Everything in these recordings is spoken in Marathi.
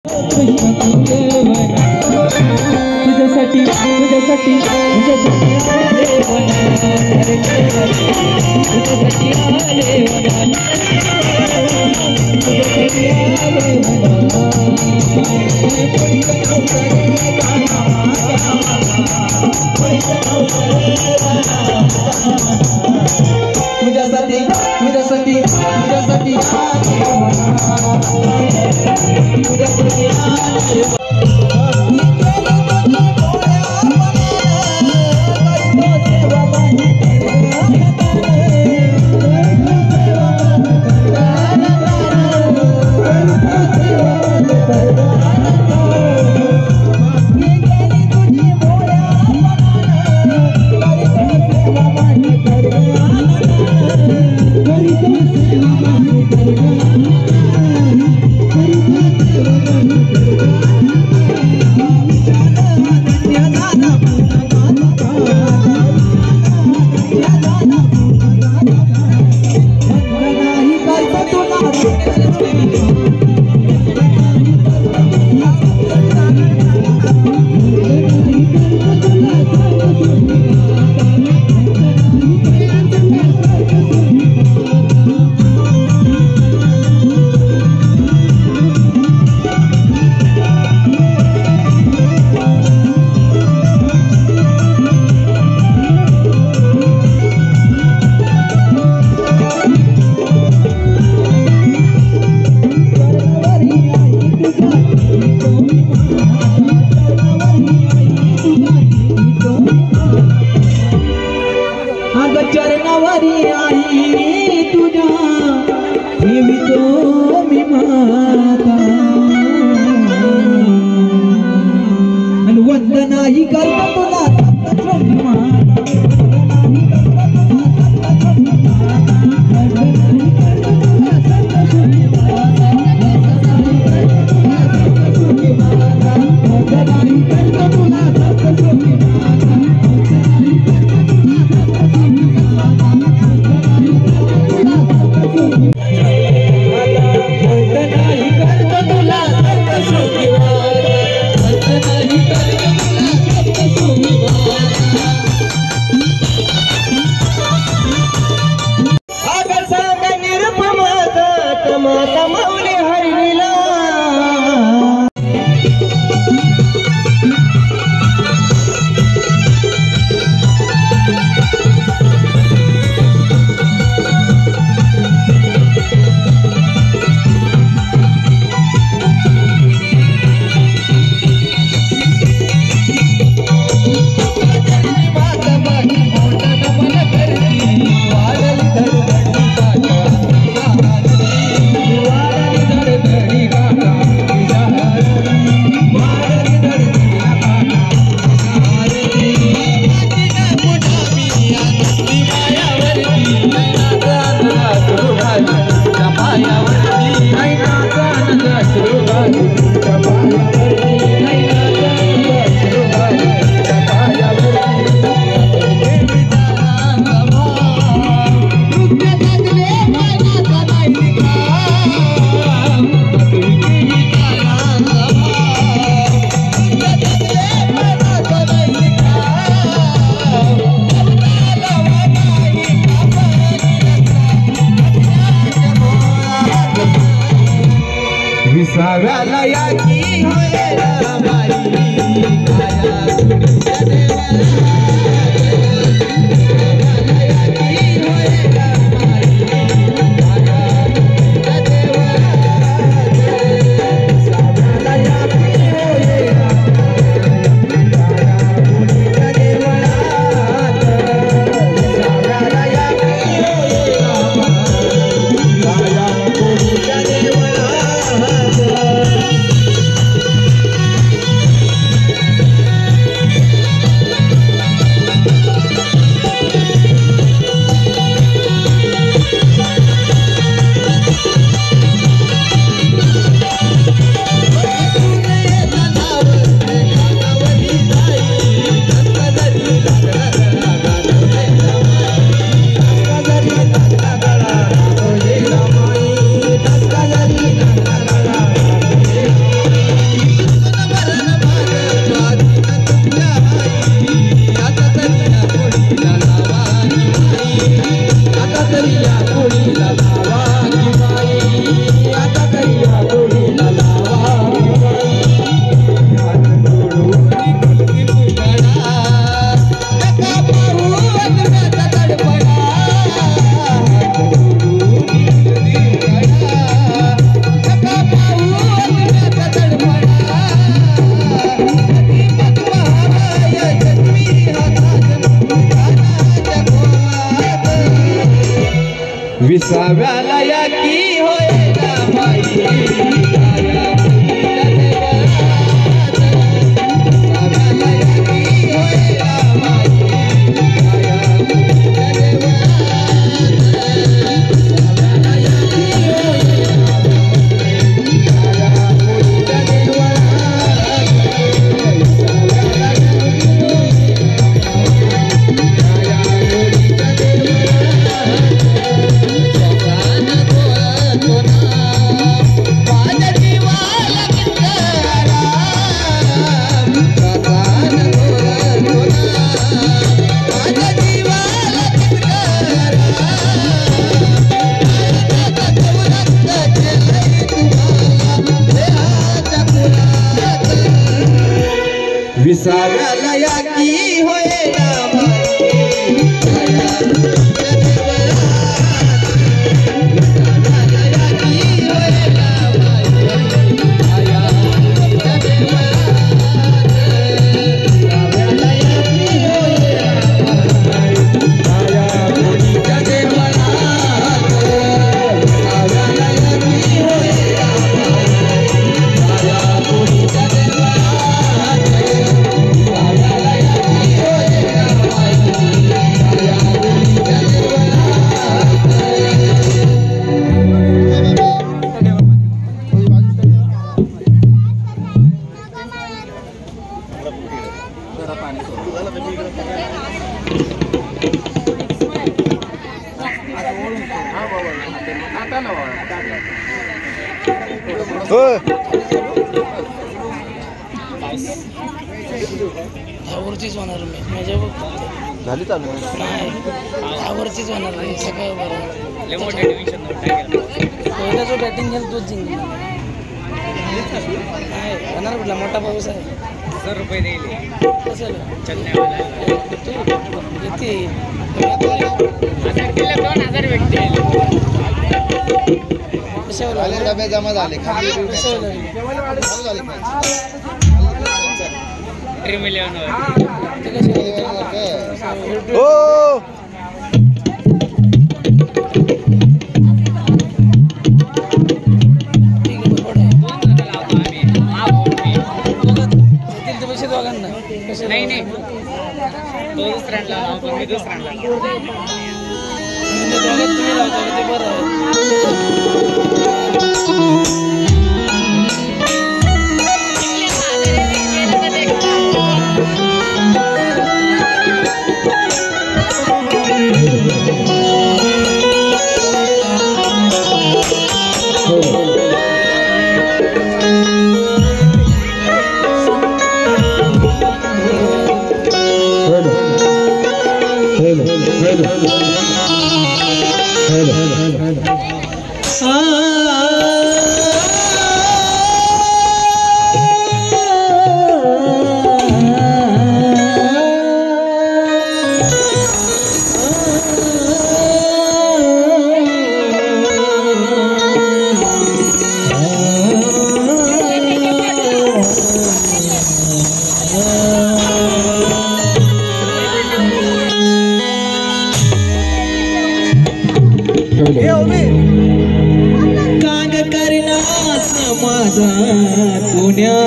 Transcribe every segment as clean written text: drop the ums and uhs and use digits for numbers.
तुझ्यासाठी तुझ्यासाठी चरणावरी आई तुझ्या ठेवितो मी माता आणि वंदनाही करतो तुला सप्तशृंगी माता विसाव्याला याकी होय ना आवरतीच होणार मी माझ्या झाली चालू आवरतीच होणार नाही सकाळी पहिला जो बॅटिंग घेईल तोच जिंकणार नाही होणार कुठला मोठा पाऊस आहे 1000 रुपये देईल कसं येते 2000 भेटतील डबे जमा झाले नाही नाही तो दुसऱ्यांना लावतो मी दुसऱ्यांना तुम्ही लावता ते बरं काग करना समाजा पुण्या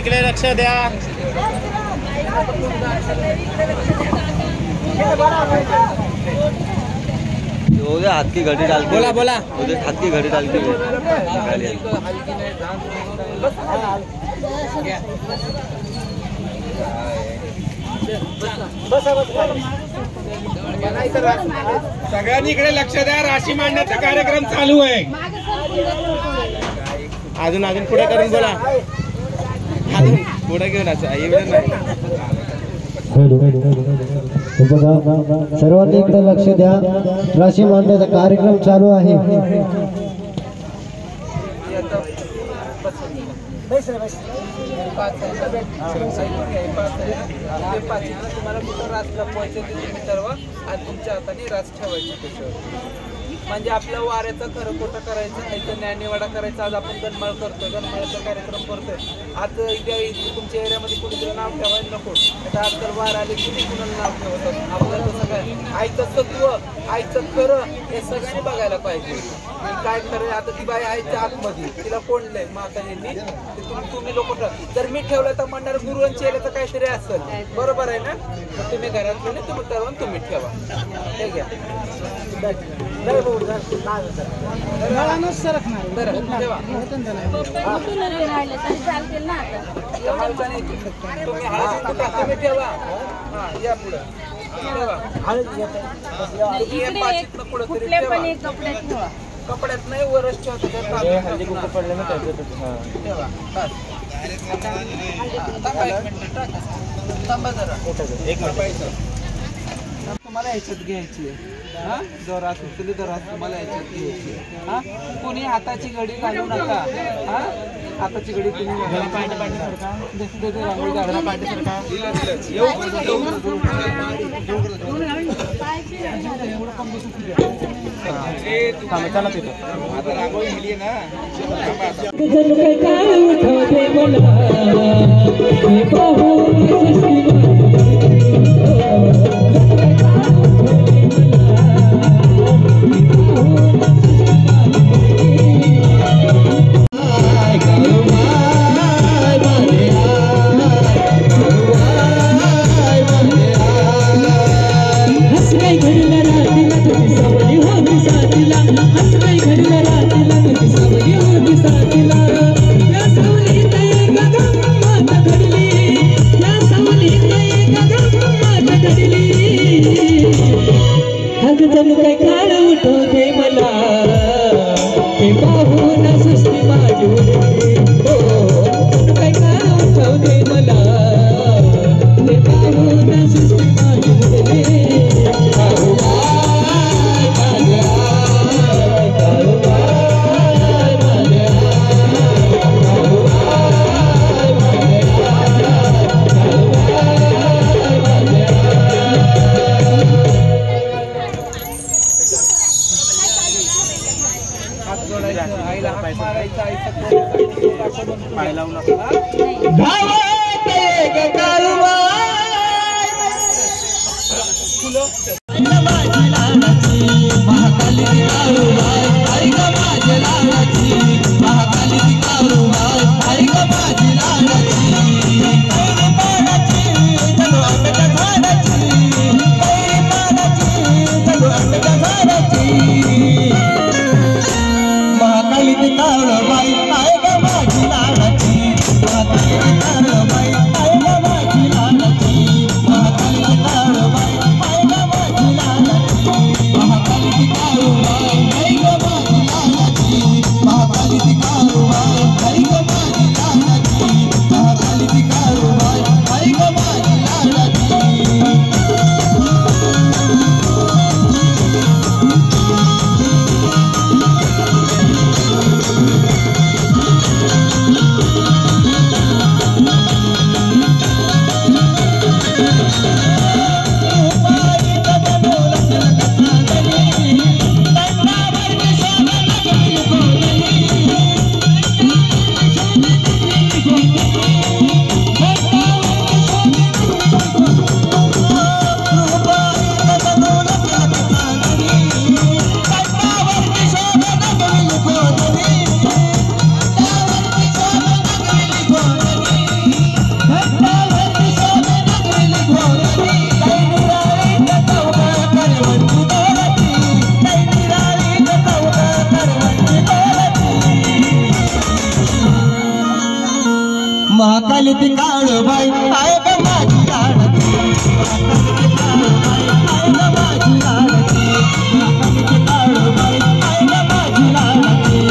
इकडे लक्ष द्या. उधर हाथ की घड़ी डाल के बोला बोला. उधर हाथ की घड़ी डाल के सगळ्यांनी इकडे लक्ष द्या. राशी मांडण्याचा कार्यक्रम चालू आहे. अजून अजून पुढे करून बोला. अजून पुढे घेऊन एवढं नाही. सर्वांनी इकडे लक्ष द्या. राशी मांडण्याचा कार्यक्रम चालू आहे. तुम्हाला कुठं राज लपवायचं ते तुम्ही ठरवा आणि तुमच्या हाताने राज ठेवायचे त्याच्यावर. म्हणजे आपल्या वाऱ्याचं खरं खोटं करायचं, इथं न्यायनिवाडा करायचा. आज आपण गणमाळ करतोय, गणमाळाचा कार्यक्रम करतोय. आज इथे तुमच्या एरियामध्ये कुणीतरी नाव ठेवायला नको. आता आजकाल वार आले की ते कुणाला नाव ठेवतात. आपल्याला तसं काय आईचं तत्व, आईचं खरं हे सगळ्यांनी बघायला पाहिजे. काय खरं आता ती बाई आईच्या आतमध्ये तिला कोणलंय माताजींनी ते तुम्ही लोक जर मी ठेवलं तर म्हणणार गुरुवांची तर काहीतरी असेल. बरोबर आहे ना? तर तुम्ही घरातलं नाही तुम्ही ठरवून तुम्ही ठेवा. हे घ्या तुम्ही हळद ठेवा. हा या पुढे कपड्यात नाही वरच तुम्हाला ह्याच्यात घ्यायची हा जोरात उचली जोरात तुम्हाला ह्याच्यात घ्यायची. हा कोणी हाताची घडी घालू नका. हा हाताची घडी तुम्ही महाकाली महाकाली ती काळूबाई आहे ग माझी लाडकी महाकाली ती काळूबाई आहे ग माझी लाडकी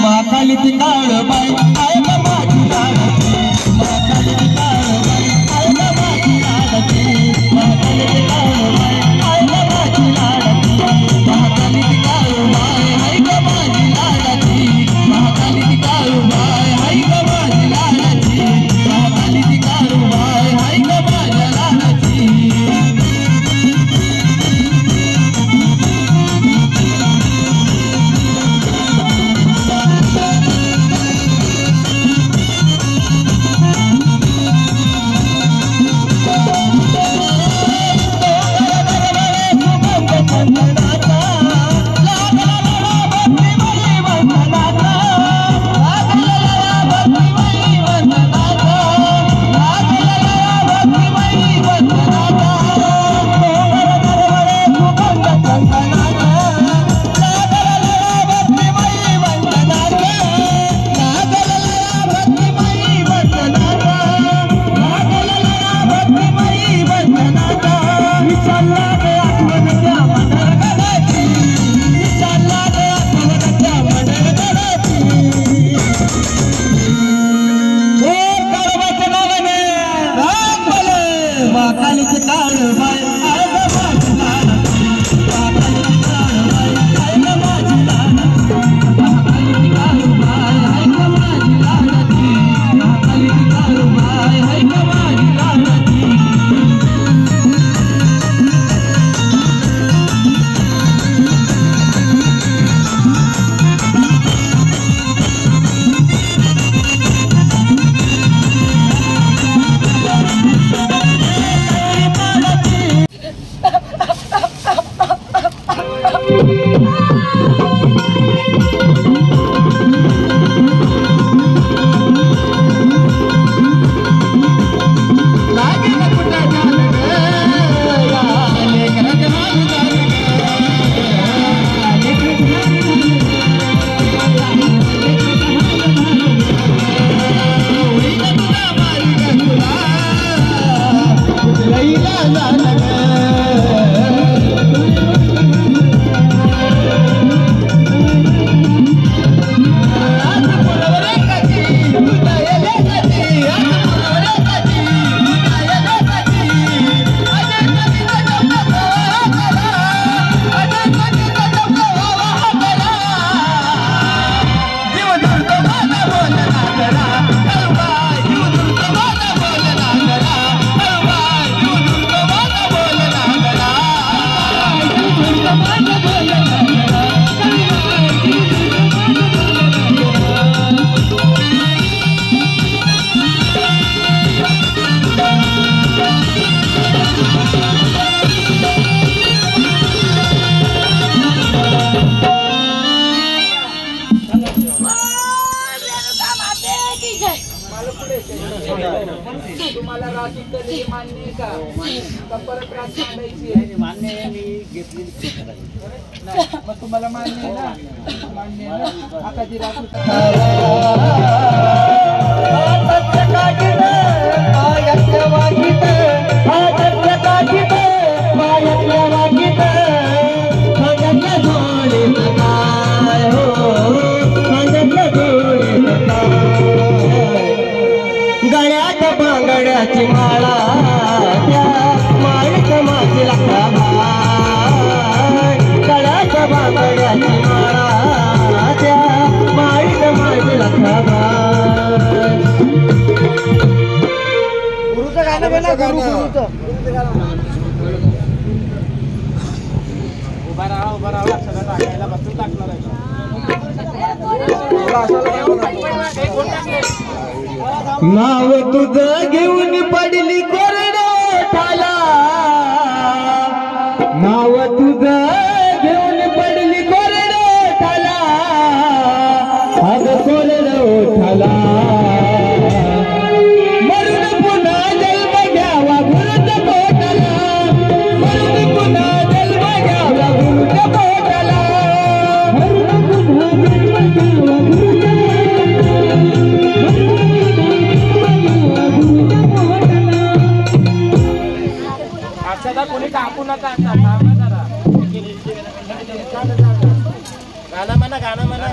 महाकाली ती काळूबाई आहे ग माझी लाडकी महाकाली ती काळूबाई आहे ग माझी लाडकी महाकाली ती काळूबाई आहे ग माझी लाडकी महाकाली ती काळूबाई आहे ग माझी लाडकी महाकाली ती काळूबाई आहे ग माझी लाडकी महाकाली ती काळूबाई आहे ग माझी लाडकी महाकाली ती काळूबाई आहे ग माझ्या लाडकी तुम्हाला रास उतरलेली मान्य आहे का परत रास मांडायची आहे? मान्य आहे, मी घेतलेली नाही, मग तुम्हाला मान्य आहे ना? मान्य आहे ना? आता जी रास गळ्यात बांगड्याची माळा त्या माळीत माझी लागला उभा राहा सगळं टाकायला बसून टाकणार आहे. नाव तुझं घेऊन पडली कोरडोठाला, नाव तुझं घेऊन पडली कोरडोठाला, अग कोरडोठाला मरून पुन्हा जन्म घ्यावा गुरुच्या पोटाला, मरून पुन्हा जन्म घ्यावा गुरुच्या पोटाला, मरून पुन्हा जन्म घ्यावा गुरुच्या अक्षदा कोणी कापू नका आता, गाणं म्हणा गाणं म्हणा.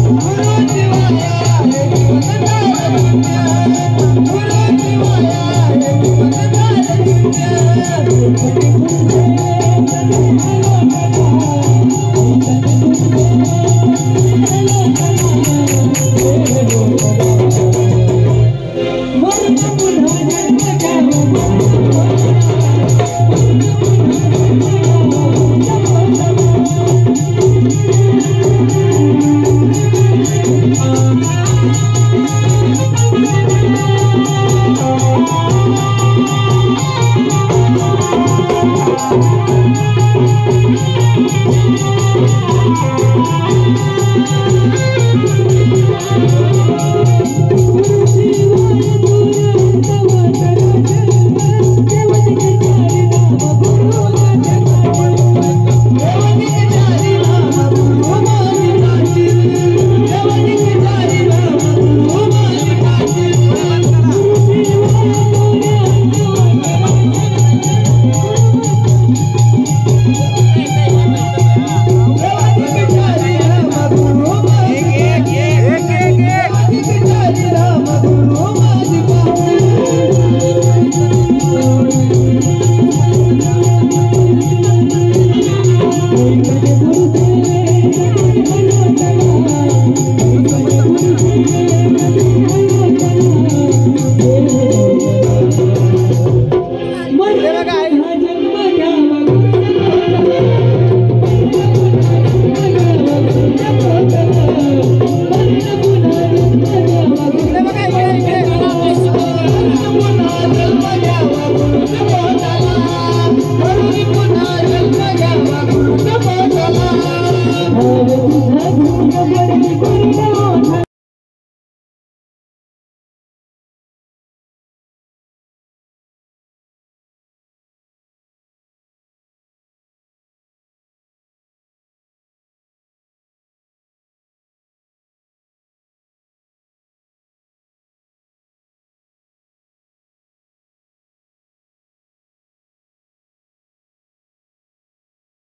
Guru बरोबर गुरु